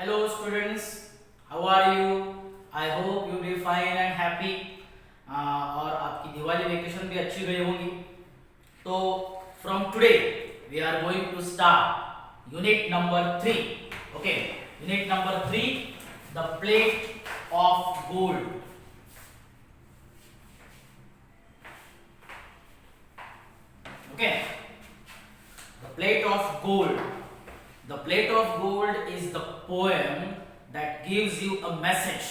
Hello students, how are you? I hope you be fine and happy. और आपकी Diwali vacation भी अच्छी गई होगी. तो from today we are going to start unit number 3. Okay, unit number 3, the plate of gold. Okay, the plate of gold. The plate of gold is the poem that gives you a message.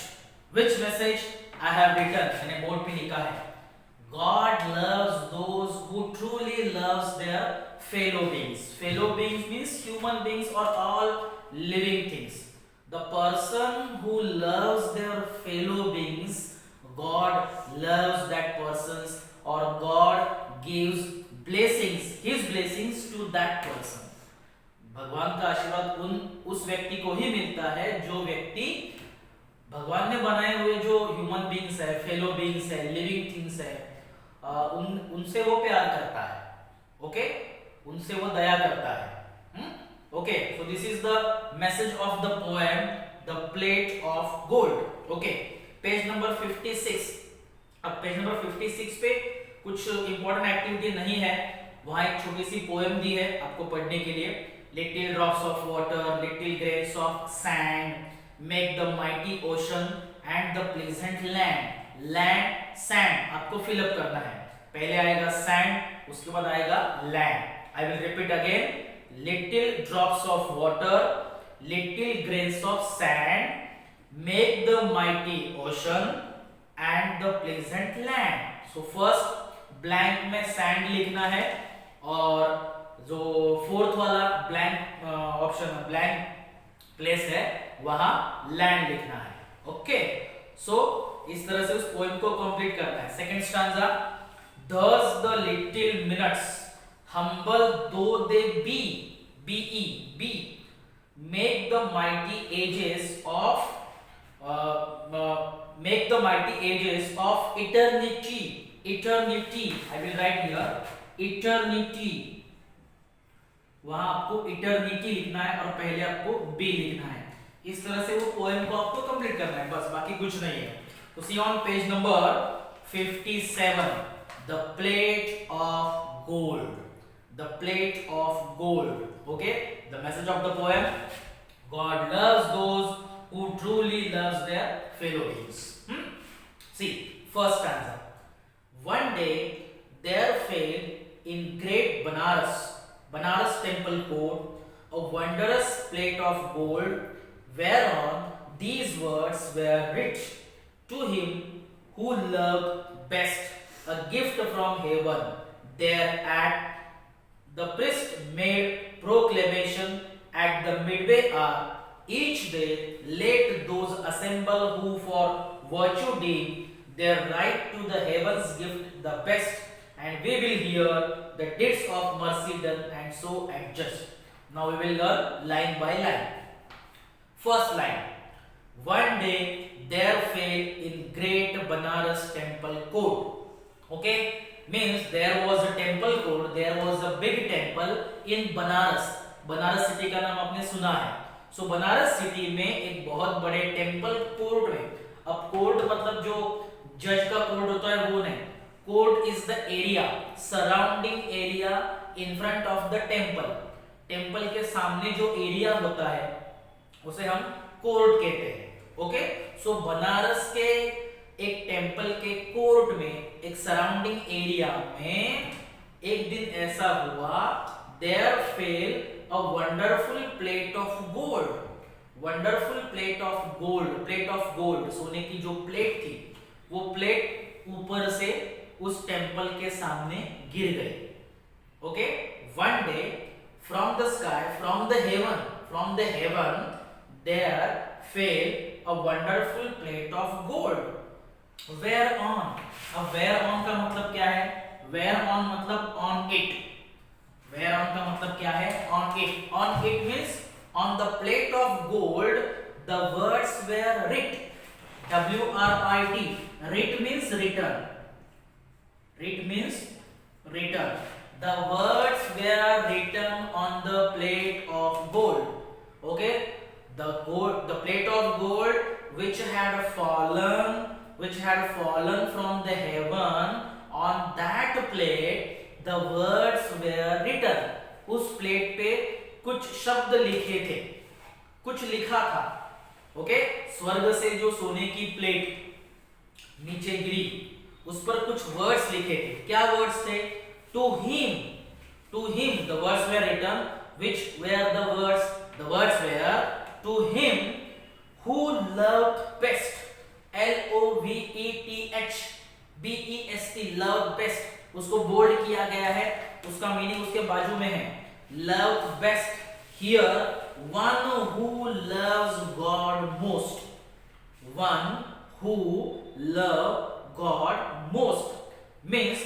Which message? I have written, मैंने board पे लिखा है. God loves those who truly loves their fellow beings. Fellow beings means human beings or all living things. The person who loves their fellow beings, God loves that persons or God gives blessings, His blessings to that person. भगवान का आशीर्वाद उस व्यक्ति को ही मिलता है जो व्यक्ति भगवान ने बनाए हुए जो ह्यूमन बीइंग्स है, फेलो बीइंग्स है, लिविंग थिंग्स है, उनसे वो प्यार करता है. ओके, उनसे वो दया करता है. Okay, so this is the message of the poem the plate of gold. Okay, page number 56. अब पेज नंबर 56 पे कुछ इंपॉर्टेंट एक्टिविटी नहीं है. वहां एक छोटी सी पोएम दी है आपको पढ़ने के लिए. Little drops of water, little grains of sand, make the mighty ocean and the pleasant land. Land, sand आपको fill up करना है. पहले आएगा sand, उसके बाद आएगा land. I will repeat again. Little drops of water, little grains of sand, make the mighty ocean and the pleasant land. So first blank में sand लिखना है और जो फोर्थ वाला ब्लैंक ऑप्शन ब्लैंक प्लेस है वहां लैंड लिखना है. ओके, सो इस तरह से उस पोएम को कंप्लीट करना है. Second stanza. Thus the little minutes humble though they be make the mighty ages of eternity. I will write here eternity. वहां आपको इटर्निटी लिखना है और पहले आपको बी लिखना है. इस तरह से वो पोएम को आपको कंप्लीट करना है, बस बाकी कुछ नहीं है. तो see on page number 57, the plate of gold. The plate of gold. Okay, the message of the poem, God loves those who truly loves their fellow beings. See first stanza. One day there fell in great Banaras temple court a wondrous plate of gold, whereon these words were writ to him who loved best, a gift from heaven. Thereat the priest made proclamation at the midway hour. Each day let those assemble who for virtue deem their right to the heavens gift the best, and we will hear the deeds of mercy done and so adjust. Now we will learn line by line. First line. One day there fell in great Banaras temple court. Okay, means there was a temple court, there was a big temple in Banaras. Banaras city का नाम आपने सुना है. सो Banaras city में एक बहुत बड़े temple court में. अब कोर्ट मतलब जो जज का कोर्ट होता है वो नहीं. Court is the area, surrounding area in front of the temple. Temple के सामने जो एरिया होता है उसे हम कोर्ट कहते हैं. ओके, सो बनारस के एक टेम्पल के कोर्ट में एक सराउंडिंग एरिया में एक दिन ऐसा हुआ, there fell a wonderful plate of gold. wonderful plate of gold, plate of gold, सोने की जो प्लेट थी वो प्लेट ऊपर से उस टेम्पल के सामने गिर गई. Okay, one day from the sky, from the heaven there fell a wonderful plate of gold. Whereon. अब वेयर ऑन का मतलब क्या है? वेयर ऑन मतलब ऑन इट. वेयर ऑन का मतलब क्या है? On it. On it means on the plate of gold the words were writ. WRIT. Writ means return. It means written. The words were written on the plate of gold. Okay, the plate of gold which had fallen from the heaven. On that plate the words were written. उस plate पे कुछ शब्द लिखे थे, कुछ लिखा था. Okay, स्वर्ग से जो सोने की प्लेट नीचे गिरी उस पर कुछ वर्ड्स लिखे थे. क्या वर्ड्स थे? To him the words were written. Which were the words? The words were to him who loved best. LOVETH loved best. उसको बोल्ड किया गया है, उसका मीनिंग उसके बाजू में है. Loved best. Here one who loves God most. One who love God most means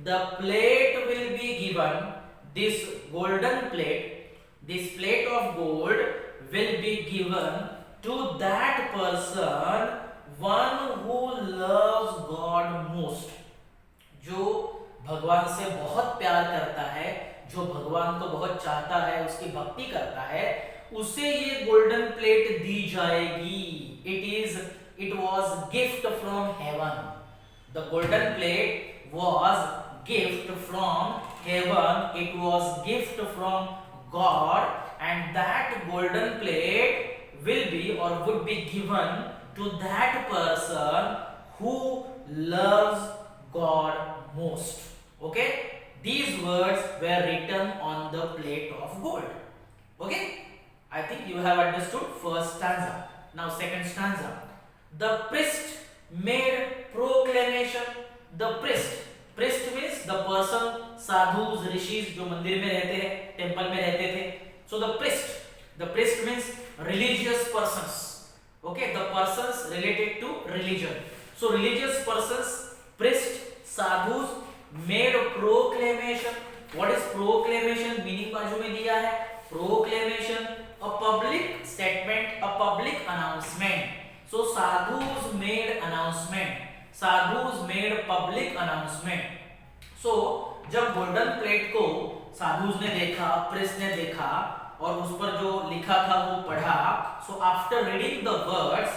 the plate will be given. This golden plate, this plate of gold will be given to that person, one who loves God most. जो भगवान से बहुत प्यार करता है, जो भगवान को बहुत चाहता है, उसकी भक्ति करता है, उसे ये गोल्डन प्लेट दी जाएगी. It was gift from heaven. The golden plate was gift from heaven. It was gift from God, and that golden plate will be or would be given to that person who loves God most. Okay, these words were written on the plate of gold. Okay, I think you have understood first stanza. Now second stanza. The priest made proclamation. The priest means the person, sadhus, rishis जो मंदिर में रहते हैं, temple में रहते थे. So the priest means religious persons. Okay, the persons related to religion. So religious persons, priest, sadhus made proclamation. What is proclamation? Meaning बाजू में दिया है. Proclamation, a public statement, a public announcement. So sadhus made announcement. Sadhus made public announcement. So जब golden plate को साधुज ने देखा, priest ने देखा और उस पर जो लिखा था वो पढ़ा. So after reading the words,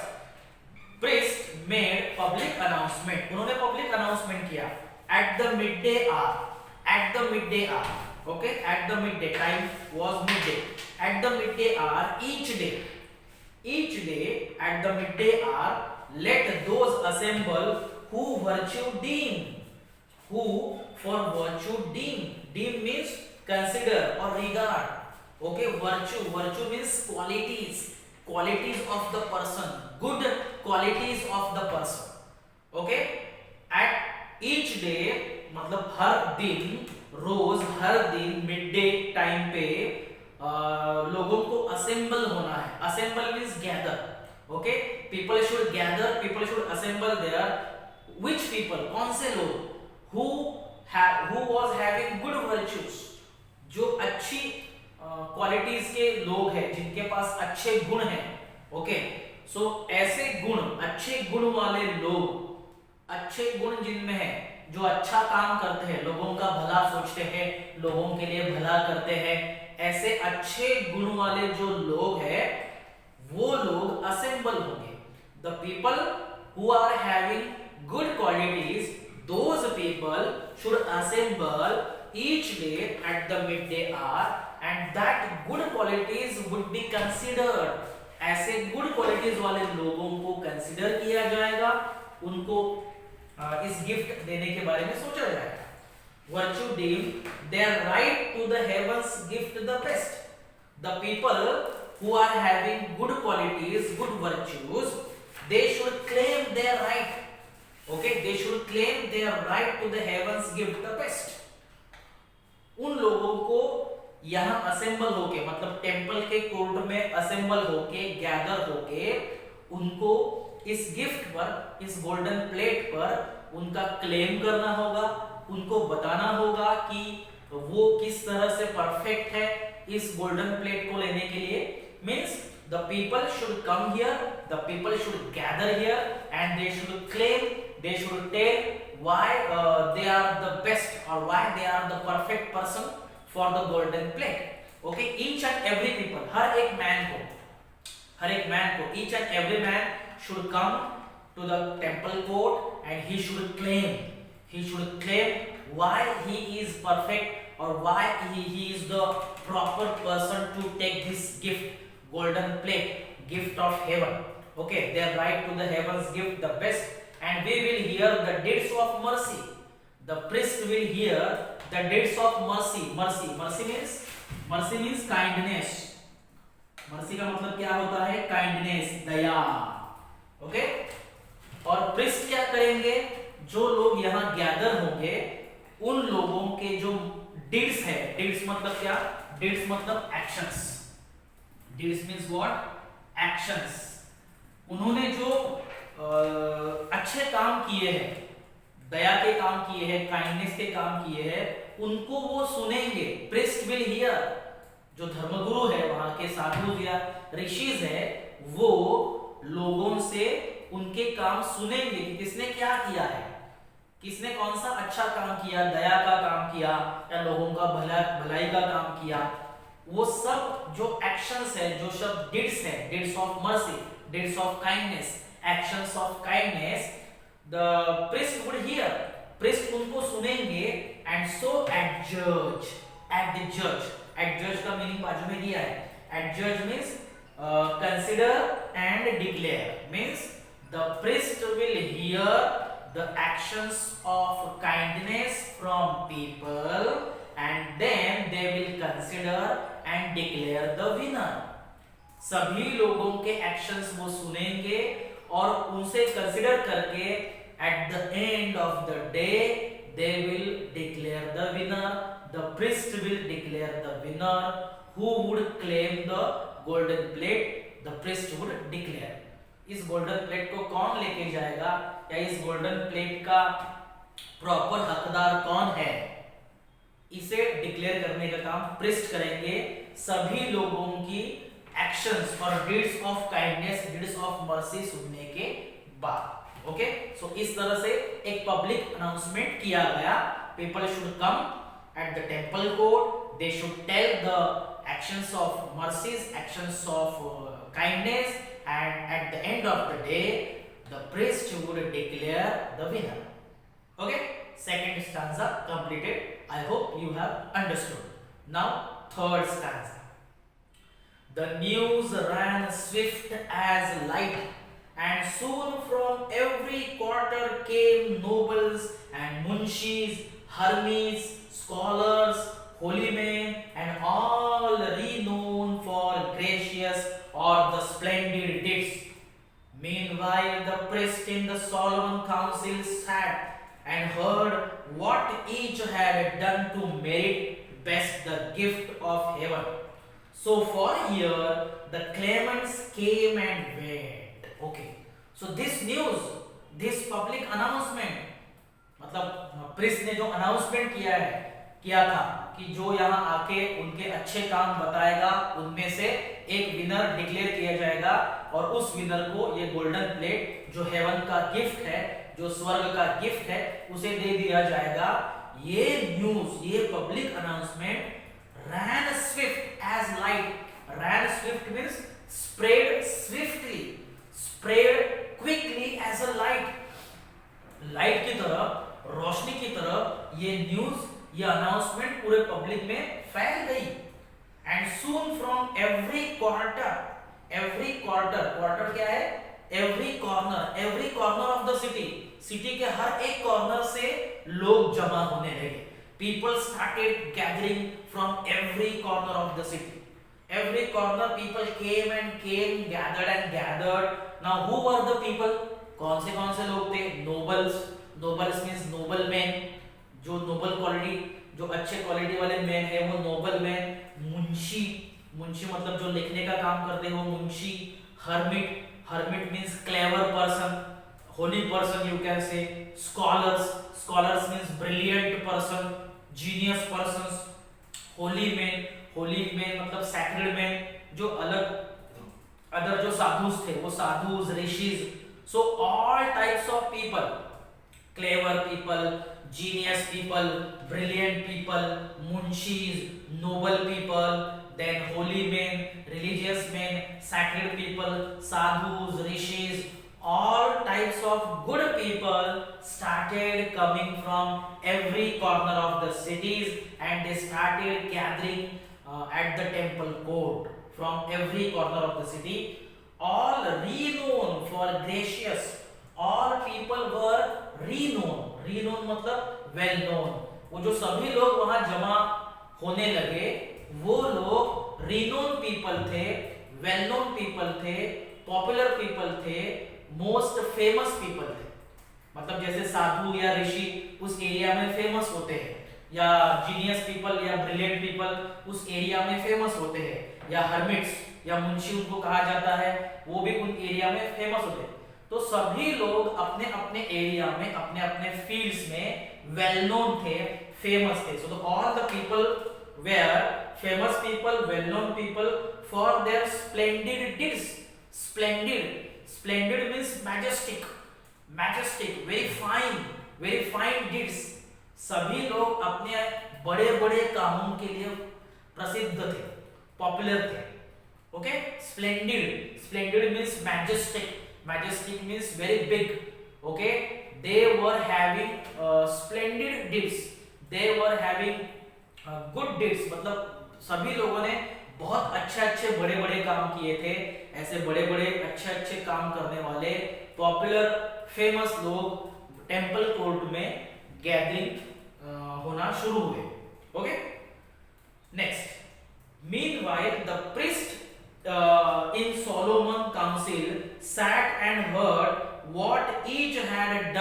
priest made public announcement. उन्होंने public announcement किया. At the midday hour. At the midday hour. Okay, at the midday, time was midday. At the midday hour, each day at the midday hour, let those assemble who virtue deem. Who for virtue deem. Deem means consider or regard. Okay, virtue means qualities of the person, good qualities of the person. Okay, at each day मतलब हर दिन, रोज हर दिन midday time पे लोगों को assemble होना है. Assemble means gather. Okay, people should gather, people should assemble there. Which people, कौन से लोग? Who was having good virtues, जो अच्छी क्वालिटीज के लोग हैं, जिनके पास अच्छे गुण हैं. ओके, सो ऐसे गुण, अच्छे गुण वाले लोग, अच्छे गुण जिनमें है, जो अच्छा काम करते हैं, लोगों का भला सोचते हैं, लोगों के लिए भला करते हैं, ऐसे अच्छे गुण वाले जो लोग हैं वो लोग असेंबल होंगे. The people who are having good qualities, those people should assemble each day at the mid day hour and that good qualities would be considered. ऐसे गुड क्वालिटीज वाले लोगों को कंसीडर किया जाएगा, उनको इस गिफ्ट देने के बारे में सोचा जाएगा. Virtue deemed their right to the heavens gift the best. The people who are having good qualities, good virtues, they should claim their right. Okay, they should claim their right to the heavens gift the best. उन लोगों को यहाँ assemble होके, मतलब temple के court में assemble होके, gather होके, उनको इस गिफ्ट पर, इस गोल्डन प्लेट पर उनका क्लेम करना होगा, उनको बताना होगा कि वो किस तरह से परफेक्ट है इस गोल्डन प्लेट को लेने के लिए. Means the people should come here, the people should gather here and they should claim, they should tell why they are the best और why they are the perfect person for the golden plate. Okay, each and every people, हर एक मैन को, हर एक मैन को, each and every man should come to the temple court and he should claim why he is perfect और why he is the proper person to take this gift, golden plate, gift of heaven. Okay, they write to the heaven's gift the best, and we will hear the deeds of mercy. The priest will hear the deeds of mercy. Mercy means kindness. mercy का मतलब क्या होता है? kindness, दया. Okay, और priest क्या करेंगे? जो लोग यहाँ गैदर होंगे उन लोगों के जो डीड्स है, डीड्स मतलब क्या? डीड्स मतलब actions. Deeds means what? Actions. उन्होंने जो अच्छे काम किए हैं, दया के काम किए हैं, काइंडनेस के काम किए हैं, उनको वो सुनेंगे. Priest will here. जो धर्मगुरु है, वहां के साधु या ऋषिज है, वो लोगों से उनके काम सुनेंगे कि किसने क्या किया है, किसने कौन सा अच्छा काम किया, दया का काम किया या लोगों का भलाई का काम किया. वो सब जो एक्शंस है, जो सब डीड्स है, deeds of mercy, deeds of kindness, actions of kindness, the priest would hear. Priest उनको सुनेंगे एंड सो एडजज. एडजज का मीनिंग बाजू में दिया है. Adjudge means consider and declare. Means the priest will hear the actions of kindness from people and then they will consider and declare the winner. सभी लोगों के एक्शंस वो सुनेंगे और उनसे कंसिडर करके at the end of the day they will declare the winner. The priest will declare the winner. Who would claim the golden plate? The priest would declare. इस golden plate को कौन लेके जाएगा या इस गोल्डन प्लेट का proper हकदार कौन है, इसे डिक्लेयर करने का काम प्रिस्ट करेंगे. सभी लोगों की एक्शंस और deeds of kindness, deeds of mercy सुनने के बाद. ओके, सो इस तरह से एक पब्लिक अनाउंसमेंट किया गया. People should come at the temple court. They should tell the actions of mercies, actions of kindness, and at the end of the day the priest would declare the winner. Okay, second stanza completed. I hope you have understood. Now third stanza. The news ran swift as light and soon from every quarter came nobles and munshis, hermits, scholars, holy men, and all renowned for gracious or the splendid deeds. Meanwhile the priest in the solemn council sat and heard what each had done to merit best the gift of heaven. So for here the claimants came and went. Okay, so this news, this public announcement, मतलब priest ने जो announcement किया था कि जो यहाँ आके उनके अच्छे काम बताएगा उनमें से एक विनर डिक्लेयर किया जाएगा और उस विनर को ये गोल्डन प्लेट जो हेवन का गिफ्ट है, जो स्वर्ग का गिफ्ट है, उसे दे दिया जाएगा. ये न्यूज, ये public announcement ran swift as light. Ran swift means spread swiftly, spread quickly as a light. Light की तरह, रोशनी की तरह ये न्यूज, ये अनाउंसमेंट पूरे पब्लिक में फैल गई. And soon from every quarter, every quarter, quarter क्या है? Every corner, every corner of the city, city के हर एक कॉर्नर से लोग जमा होने लगे. People started gathering from every corner of the city. Every corner people came and came, gathered and gathered. Now who were the people? कौन से लोग थे? Nobles. Nobles means noblemen. जो नोबल क्वालिटी, जो अच्छे क्वालिटी वाले मैन है वो नोबल मैन. मुंशी, मुंशी मतलब जो लिखने का काम करते हो, munshi. Hermit, hermit means clever person, holy person you can say. Scholars, scholars means brilliant person, genius persons. Holy man, holy man मतलब सैक्रेड मैन, जो अलग अदर जो साधुस थे वो sadhus, rishis. So all types of people, clever people, genius people, brilliant people, munshis, noble people, then holy men, religious men, sacred people, sadhus, rishis, all types of good people started coming from every corner of the cities, and they started gathering at the temple court from every corner of the city. All renowned for gracious, all people were renowned मतलब well known. वो जो सभी लोग वहां जमा होने लगे वो लोग renowned people थे, well known people थे, popular people थे, most famous people थे. मतलब जैसे साधु या ऋषि उस एरिया में फेमस होते हैं, या जीनियस पीपल या ब्रिलियंट पीपल उस एरिया में फेमस होते हैं, या हर्मिट्स या मुंशी उनको कहा जाता है, वो भी उन एरिया में फेमस होते हैं. तो सभी लोग अपने अपने एरिया में अपने अपने फील्ड्स में वेल नोन थे, फेमस थे. So all the people were famous people, well known people for their splendid deeds. Splendid means majestic, very fine deeds. सभी लोग अपने बड़े बड़े कामों के लिए प्रसिद्ध थे, पॉपुलर थे. Okay, splendid means majestic means very big. Okay, they were having splendid deeds, they were having good deeds. मतलब सभी लोगों ने बहुत अच्छे बड़े बड़े काम किए थे. ऐसे बड़े बड़े अच्छे काम करने वाले पॉपुलर फेमस लोग टेम्पल कोर्ट में गैदरिंग होना शुरू हुए. Okay, next. Meanwhile, the priest in Solomon council sat and heard what each had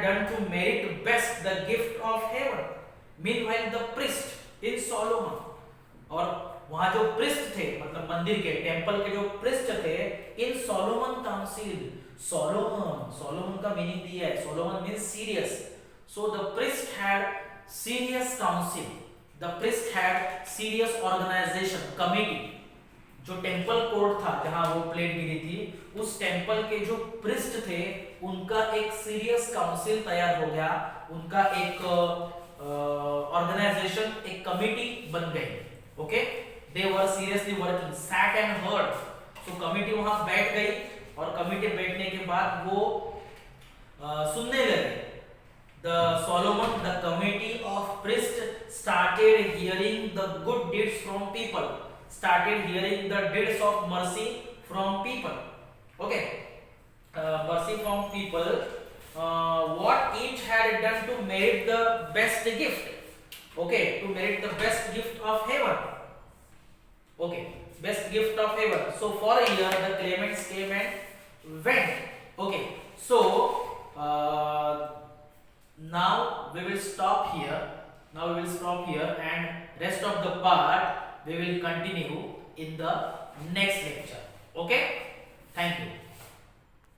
done to merit best the gift of heaven. Meanwhile, the priest in Solomon, और वहां जो priest थे मतलब मंदिर के टेम्पल के जो प्रिस्ट थे, इन सोलोमन काउंसिल. सोलोमन का मीनिंग दिया है, Solomon means serious. So the priest had serious council, the priest had serious organisation, committee. जो टेम्पल कोर्ट था जहां वो प्लेट गिरी थी, उस टेम्पल के जो प्रिस्ट थे उनका एक सीरियस काउंसिल तैयार हो गया, उनका एक ऑर्गेनाइजेशन, एक कमिटी बन गई. Okay, they were seriously working, sat and heard. So committee वहां बैठ गई और कमिटी बैठने के बाद वो सुनने लगे. The Solomon, the committee of priests started hearing the good deeds from people, started hearing the deeds of mercy from people. Okay, mercy from people, what each had done to merit the best gift. Okay, to merit the best gift of heaven. Okay, best gift of heaven. So for a year the claimants came and went. Okay, so now we will stop here. And rest of the part we will continue in the next lecture. Okay, thank you.